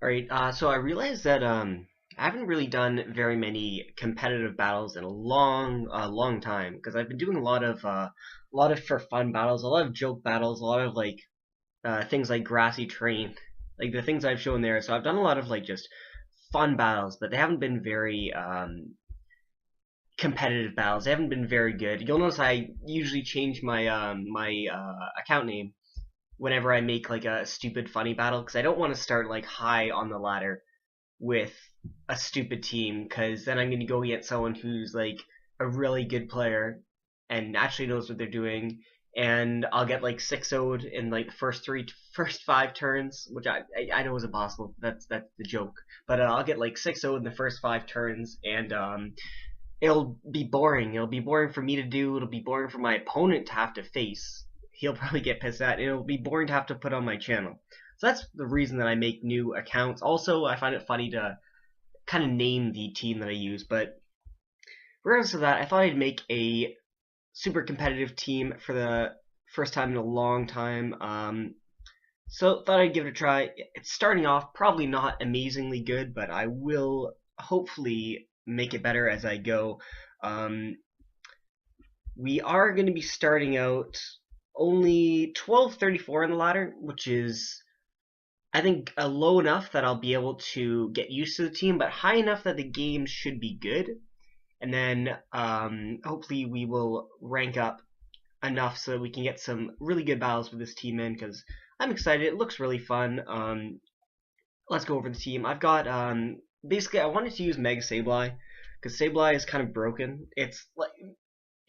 Alright, so I realized that I haven't really done very many competitive battles in a long time because I've been doing a lot of for fun battles, a lot of joke battles, a lot of like things like grassy terrain, like the things I've shown there. So I've done a lot of like just fun battles, but they haven't been very competitive battles. They haven't been very good. You'll notice I usually change my account name whenever I make like a stupid funny battle because I don't want to start like high on the ladder with a stupid team because then I'm going to go against someone who's like a really good player and actually knows what they're doing, and I'll get like 6-0'd in like the first 5 turns, which I know is impossible. That's the joke. But I'll get like 6-0 in the first 5 turns, and it'll be boring. It'll be boring for me to do. It'll be boring for my opponent to have to face. He'll probably get pissed at. It'll be boring to have to put on my channel. So that's the reason that I make new accounts. Also, I find it funny to kind of name the team that I use, but regardless of that, I thought I'd make a super competitive team for the first time in a long time. So thought I'd give it a try. It's starting off probably not amazingly good, but I will hopefully make it better as I go. Um, we are going to be starting out only 1234 in the ladder, which is I think low enough that I'll be able to get used to the team, but high enough that the game should be good. And then hopefully we will rank up enough so that we can get some really good battles with this team in, because I'm excited. It looks really fun. Let's go over the team. I've got basically I wanted to use Mega Sableye because Sableye is kind of broken. It's like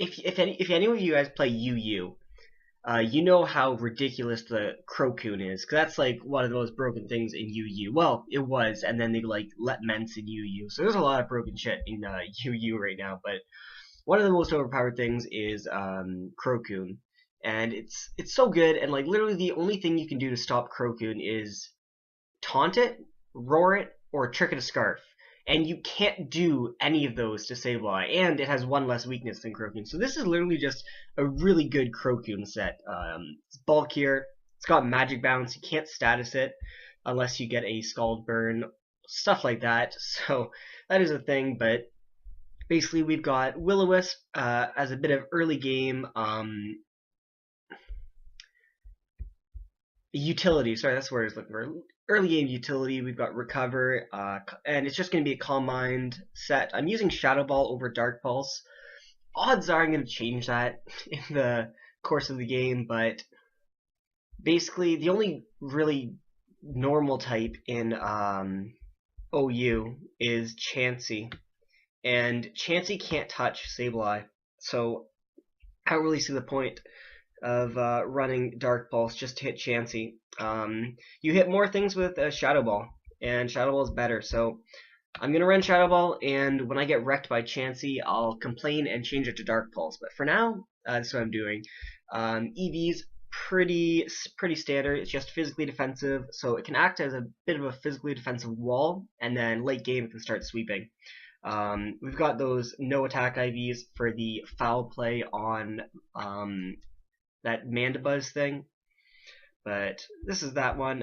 if any of you guys play UU, you know how ridiculous the Crocoon is, because that's like one of the most broken things in UU. Well, it was, and then they like let Ments in UU. So there's a lot of broken shit in UU right now. But one of the most overpowered things is Crocoon, and it's so good. And like literally the only thing you can do to stop Crocoon is taunt it, roar it, or trick it a scarf. And you can't do any of those to Sableye, and it has one less weakness than Crocoon. So this is literally just a really good Crocoon set. It's bulkier, it's got magic bounce, you can't status it unless you get a Scald Burn, stuff like that. So that is a thing, but basically we've got Will-O-Wisp as a bit of early game utility. Sorry, that's where I was looking for. Early game utility. We've got Recover, and it's just going to be a Calm Mind set. I'm using Shadow Ball over Dark Pulse. Odds are I'm going to change that in the course of the game, but basically the only really normal type in OU is Chansey, and Chansey can't touch Sableye, so I don't really see the point of running Dark Pulse just to hit Chansey. You hit more things with Shadow Ball, and Shadow Ball is better. So I'm gonna run Shadow Ball, and when I get wrecked by Chansey, I'll complain and change it to Dark Pulse. But for now, that's what I'm doing. EV's pretty standard. It's just physically defensive, so it can act as a bit of a physically defensive wall, and then late game it can start sweeping. We've got those no attack IVs for the foul play on that Mandibuzz thing, but this is that one.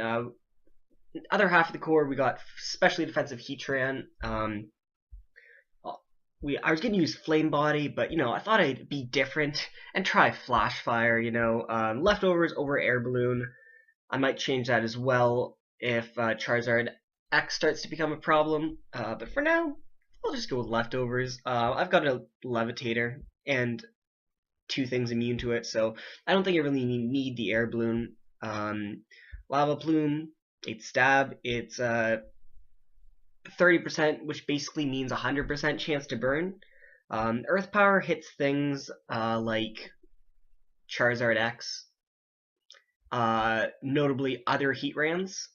Other half of the core, we got specially defensive Heatran. I was gonna use Flame Body, but I thought I'd be different and try Flash Fire. Leftovers over Air Balloon. I might change that as well if Charizard X starts to become a problem. But for now, I'll just go with Leftovers. I've got a Levitator and 2 things immune to it, so I don't think I really need the Air Balloon. Lava Plume, it's Stab, it's 30%, which basically means 100% chance to burn. Earth Power hits things like Charizard X, notably other Heatrans.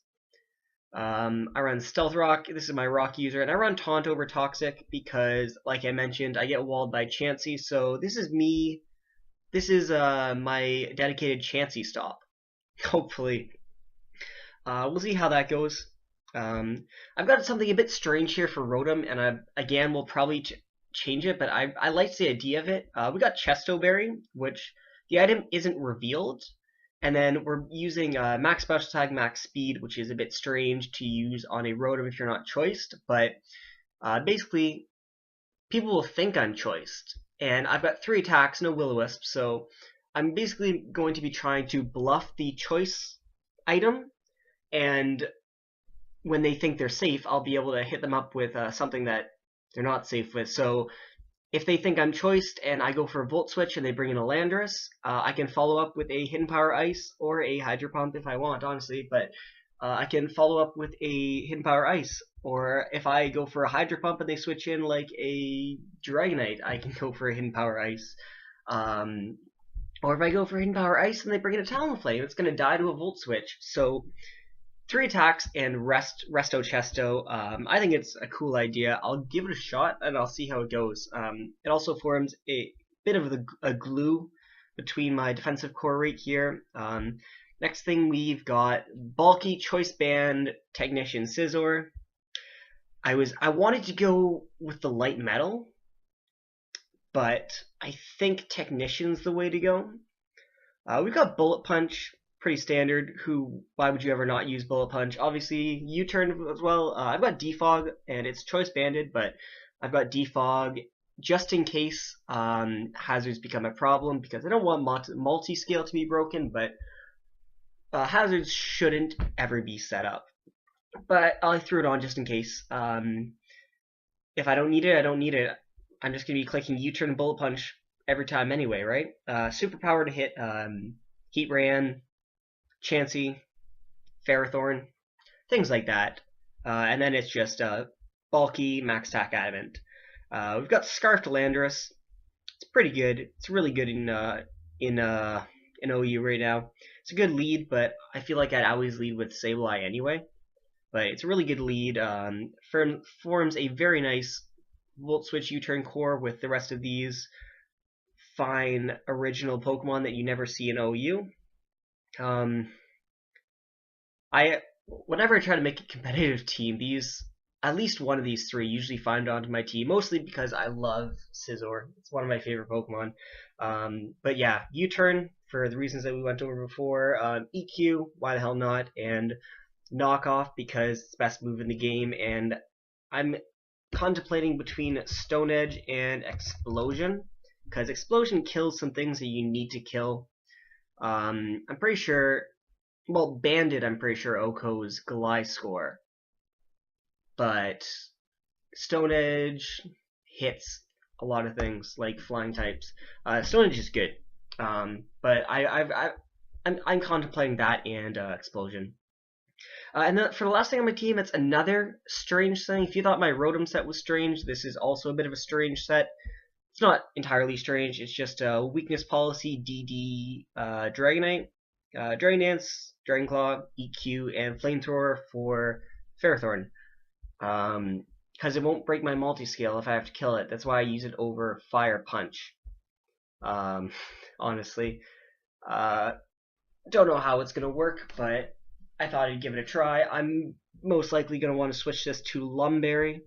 I run Stealth Rock, this is my Rock user, and I run Taunt over Toxic because, like I mentioned, I get walled by Chansey, so this is me. This is my dedicated Chansey stop. Hopefully. We'll see how that goes. I've got something a bit strange here for Rotom, and again, we'll probably change it, but I like the idea of it. We got Chesto Berry, which the item isn't revealed, And then we're using max special attack, max speed, which is a bit strange to use on a rotom if you're not choiced, but basically people will think I'm choiced. And I've got 3 attacks, no Will-O-Wisp, so I'm basically going to be trying to bluff the choice item, and when they think they're safe, I'll be able to hit them up with something that they're not safe with. So if they think I'm choiced and I go for a Volt Switch and they bring in a Landorus, I can follow up with a Hidden Power Ice or a Hydro Pump if I want, honestly, but I can follow up with a Hidden Power Ice. Or if I go for a Hydro Pump and they switch in like a Dragonite, I can go for a Hidden Power Ice. Or if I go for Hidden Power Ice and they bring in a Talonflame, it's going to die to a Volt Switch. So 3 attacks and Resto Chesto. I think it's a cool idea. I'll give it a shot and I'll see how it goes. It also forms a bit of a glue between my defensive core right here. Next thing we've got Bulky Choice Band Technician Scizor. I wanted to go with the light metal, but I think Technician's the way to go. We've got Bullet Punch, pretty standard. Why would you ever not use Bullet Punch? Obviously, U-turn as well. I've got Defog, and it's choice banded, but I've got Defog just in case hazards become a problem, because I don't want multi-scale to be broken, but hazards shouldn't ever be set up. But I threw it on just in case. If I don't need it, I don't need it. I'm just going to be clicking U-turn and Bullet Punch every time anyway, right? Superpower to hit Heatran, Chansey, Ferrothorn, things like that. And then it's just bulky, max attack adamant. We've got Scarfed Landorus. It's pretty good. It's really good in OU right now. It's a good lead, but I feel like I'd always lead with Sableye anyway. But it's a really good lead. Forms a very nice Volt Switch U-turn core with the rest of these fine original Pokemon that you never see in OU. Whenever I try to make a competitive team, at least one of these 3 usually find onto my team, mostly because I love Scizor. It's one of my favorite Pokemon. But yeah, U-turn for the reasons that we went over before. EQ, why the hell not? And Knockoff because it's the best move in the game, and I'm contemplating between Stone Edge and Explosion, because Explosion kills some things that you need to kill. I'm pretty sure, well, Bandit, I'm pretty sure Oko's Gliscor, but Stone Edge hits a lot of things like flying types. Stone Edge is good, but I'm contemplating that and Explosion. And then for the last thing on my team, it's another strange thing. If you thought my Rotom set was strange, this is also a bit of a strange set. It's not entirely strange. It's just a weakness policy, DD, Dragonite, Dragon Dance, Dragon Claw, EQ, and Flamethrower for Ferrothorn. Because it won't break my multi-scale if I have to kill it. That's why I use it over Fire Punch. Honestly. Don't know how it's going to work, but I thought I'd give it a try. I'm most likely going to want to switch this to Lumberry,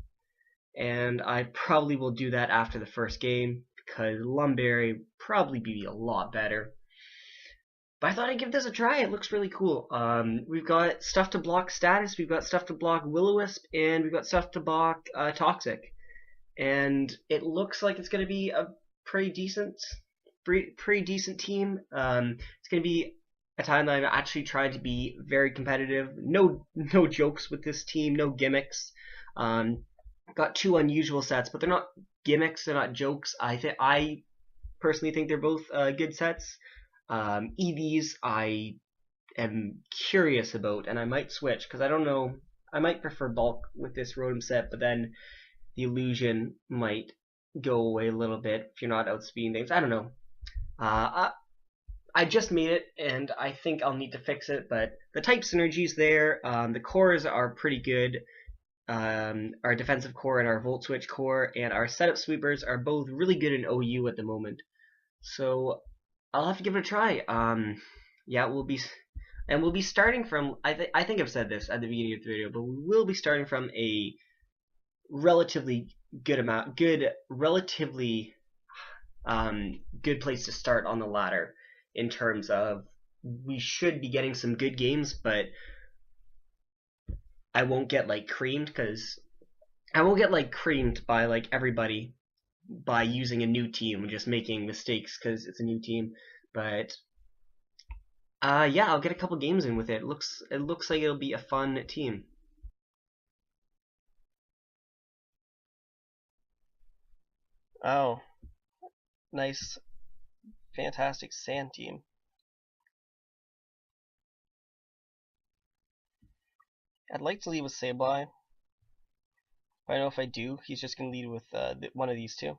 and I probably will do that after the first game, because Lumberry would probably be a lot better. But I thought I'd give this a try. It looks really cool. We've got stuff to block Status, we've got stuff to block Will-O-Wisp, and we've got stuff to block Toxic. And it looks like it's going to be a pretty decent team. It's going to be a time that I've actually tried to be very competitive. No jokes with this team, no gimmicks. Got 2 unusual sets, but they're not gimmicks, they're not jokes. I personally think they're both good sets. EVs I am curious about, and I might switch, because I don't know, I might prefer bulk with this Rotom set, but then the illusion might go away a little bit if you're not outspeeding things. I don't know. I just made it, and I think I'll need to fix it, but the type synergy's there. The cores are pretty good. Our defensive core and our Volt Switch core and our setup sweepers are both really good in OU at the moment. So I'll have to give it a try. Yeah, we'll be starting from, I think I've said this at the beginning of the video, but we will be starting from a relatively good place to start on the ladder in terms of we should be getting some good games, but I won't get like creamed because I won't get like creamed by like everybody by using a new team and just making mistakes because it's a new team. But yeah, I'll get a couple games in with it. It looks like it'll be a fun team. Oh, nice, fantastic sand team. I'd like to lead with Sableye, but I know if I do, he's just gonna lead with one of these two.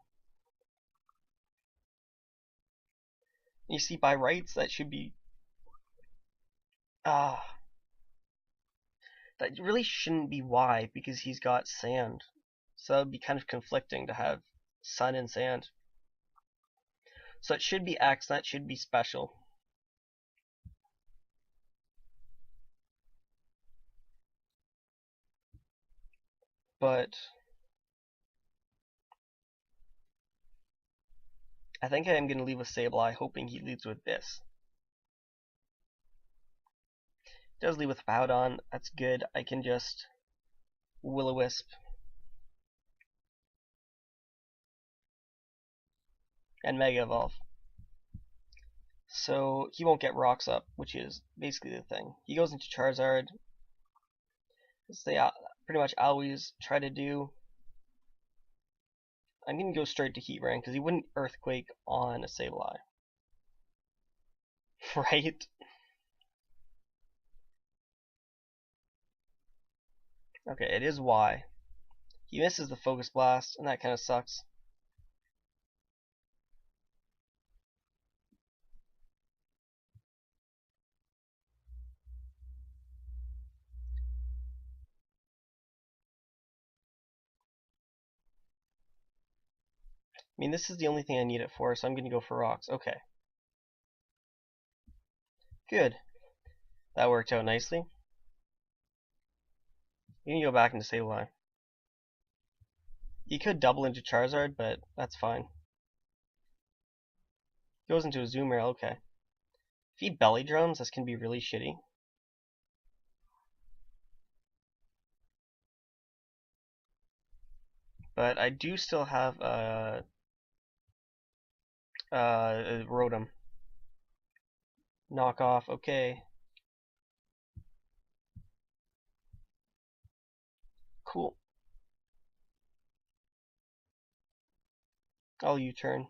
You see, by rights, that should be ah. That really shouldn't be Y because he's got sand. So that would be kind of conflicting to have sun and sand. So it should be X, that should be special. But I think I am going to leave with Sableye, hoping he leads with this. He does lead with Powdon, that's good. I can just Will-O-Wisp. And Mega Evolve. So he won't get rocks up, which is basically the thing. He goes into Charizard, as they pretty much always try to do. I'm going to go straight to Heat Ring because he wouldn't Earthquake on a Sableye. Right? Okay, it is Y. He misses the Focus Blast, and that kind of sucks. I mean, this is the only thing I need it for, so I'm going to go for rocks. Okay. Good. That worked out nicely. You can go back into Sableye. He could double into Charizard, but that's fine. Goes into a Zoomer, okay. If he belly drums, this can be really shitty. But I do still have a Rotom. Knock off, okay. Cool. I'll U-turn.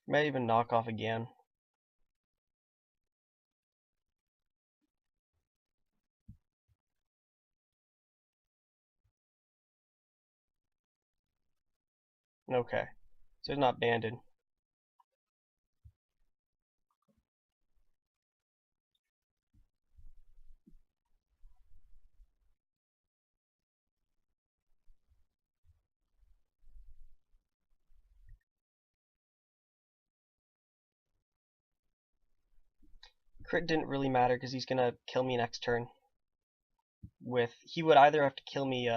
Might even knock off again. Okay. So it's not banded. Crit didn't really matter because he's gonna kill me next turn. He would either have to kill me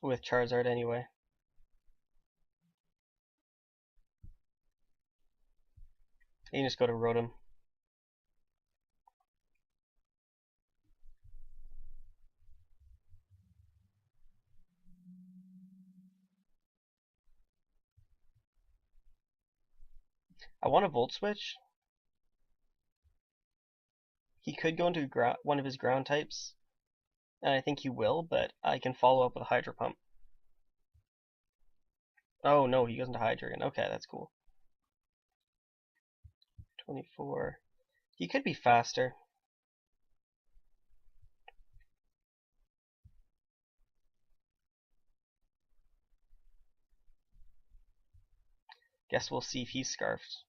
with Charizard anyway. You can just go to Rotom. I want a Volt Switch. He could go into one of his ground types, and I think he will, but I can follow up with a Hydro Pump. Oh no, he goes into Hydreigon. Okay, that's cool. 24. He could be faster. Guess we'll see if he's Scarfed.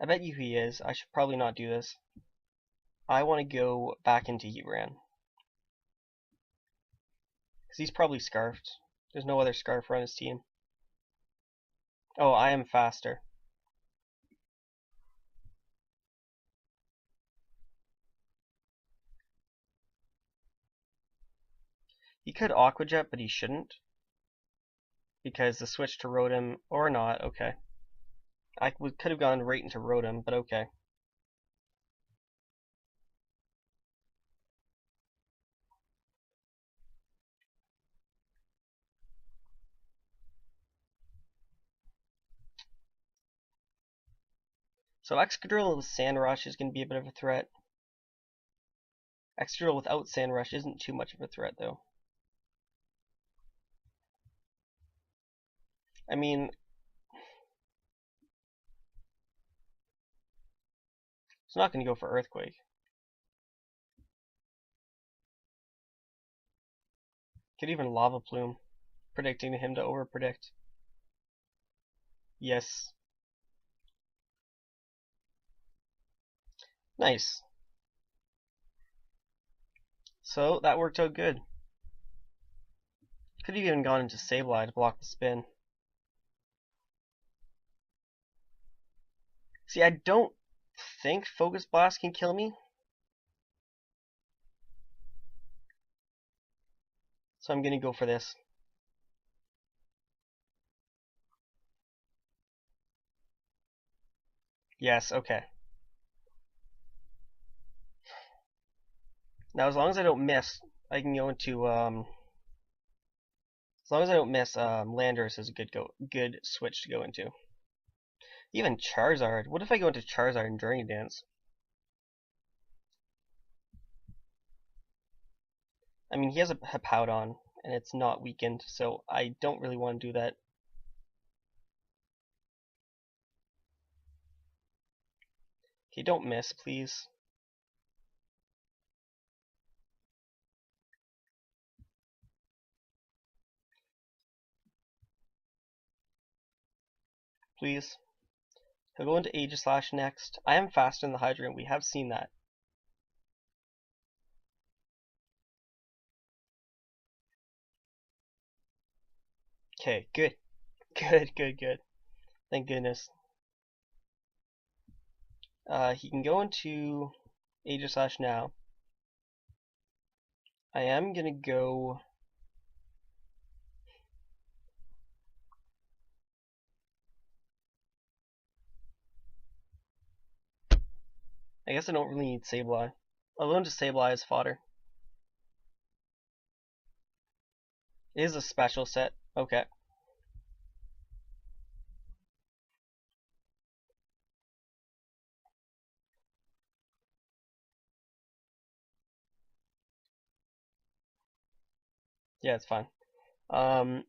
I bet you he is. I should probably not do this. I want to go back into Heatran. Because he's probably Scarfed. There's no other Scarfer on his team. Oh, I am faster. He could Aqua Jet, but he shouldn't. because the switch to rotom, or not, okay. I could have gone right into rotom, but okay. So Excadrill with Sand Rush is going to be a bit of a threat. Excadrill without Sand Rush isn't too much of a threat, though. I mean, it's not going to go for Earthquake. Could even Lava Plume, predicting him to overpredict. Yes. Nice. So that worked out good. Could have even gone into Sableye to block the spin. See, I don't think Focus Blast can kill me. So I'm going to go for this. Yes, okay. Now, as long as I don't miss, I can go into, as long as I don't miss, Landorus is a good switch to go into. Even Charizard. What if I go into Charizard and Dragon Dance? I mean, he has a Hippowdon, and it's not weakened, so I don't really want to do that. Okay, don't miss, please. Please. He'll go into Aegislash next. I am faster than the Hydrant. We have seen that. Okay, good. Good. Thank goodness. He can go into Aegislash now. I am gonna go... I guess I don't really need Sableye. I'll go into Sableye as fodder. It is a special set. Okay. Yeah, it's fine. I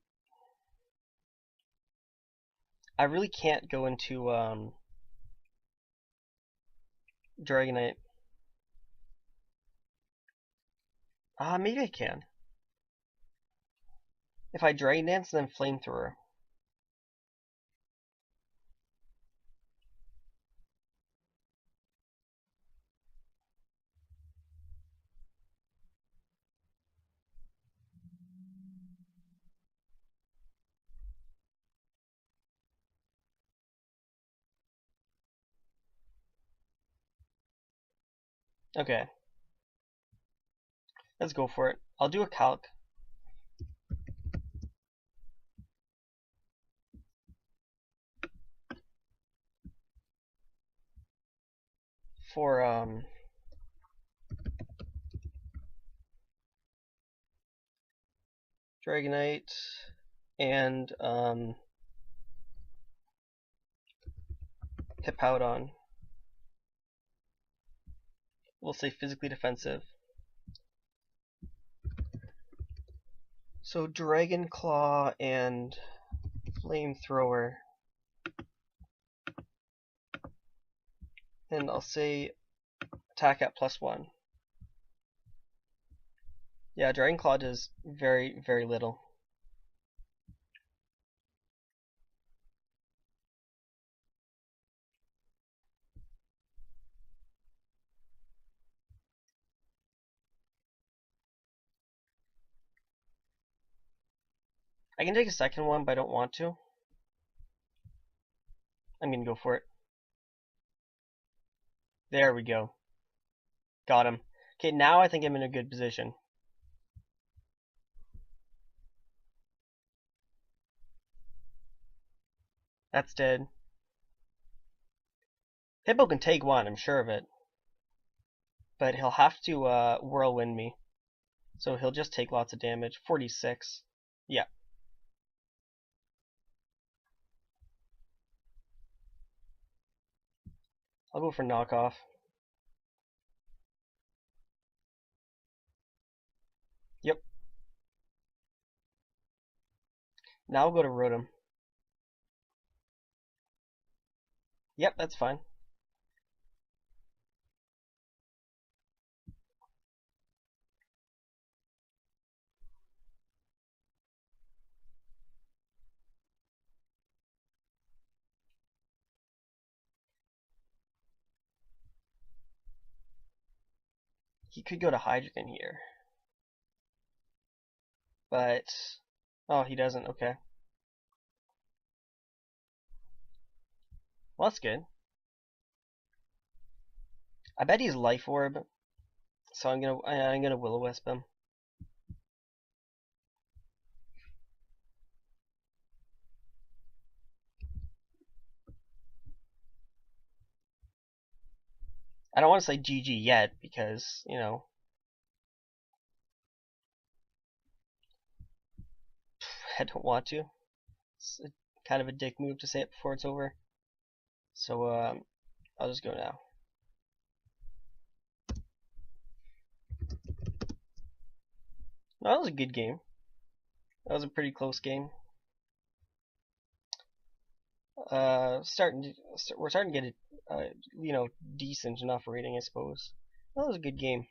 really can't go into Dragonite. Maybe I can. If I Dragon Dance and then Flamethrower. Okay. Let's go for it. I'll do a calc. For Dragonite and Hippowdon. We'll say physically defensive. So Dragon Claw and Flamethrower. And I'll say attack at +1. Yeah, Dragon Claw does very little. I can take a second one, but I don't want to. I'm gonna go for it. There we go. Got him. Okay, now I think I'm in a good position. That's dead. Hippo can take one, I'm sure of it. But he'll have to whirlwind me. So he'll just take lots of damage. 46. Yeah. I'll go for knockoff. Yep. Now I'll go to rotom. Yep, that's fine. He could go to hydrogen here. But... oh, he doesn't. Okay. Well, that's good. I bet he's life orb. So I'm gonna will-o-wisp him. I don't want to say GG yet because, you know, I don't want to. It's kind of a dick move to say it before it's over. So I'll just go now. No, that was a good game. That was a pretty close game. We're starting to get a, you know, decent enough rating, I suppose. That was a good game.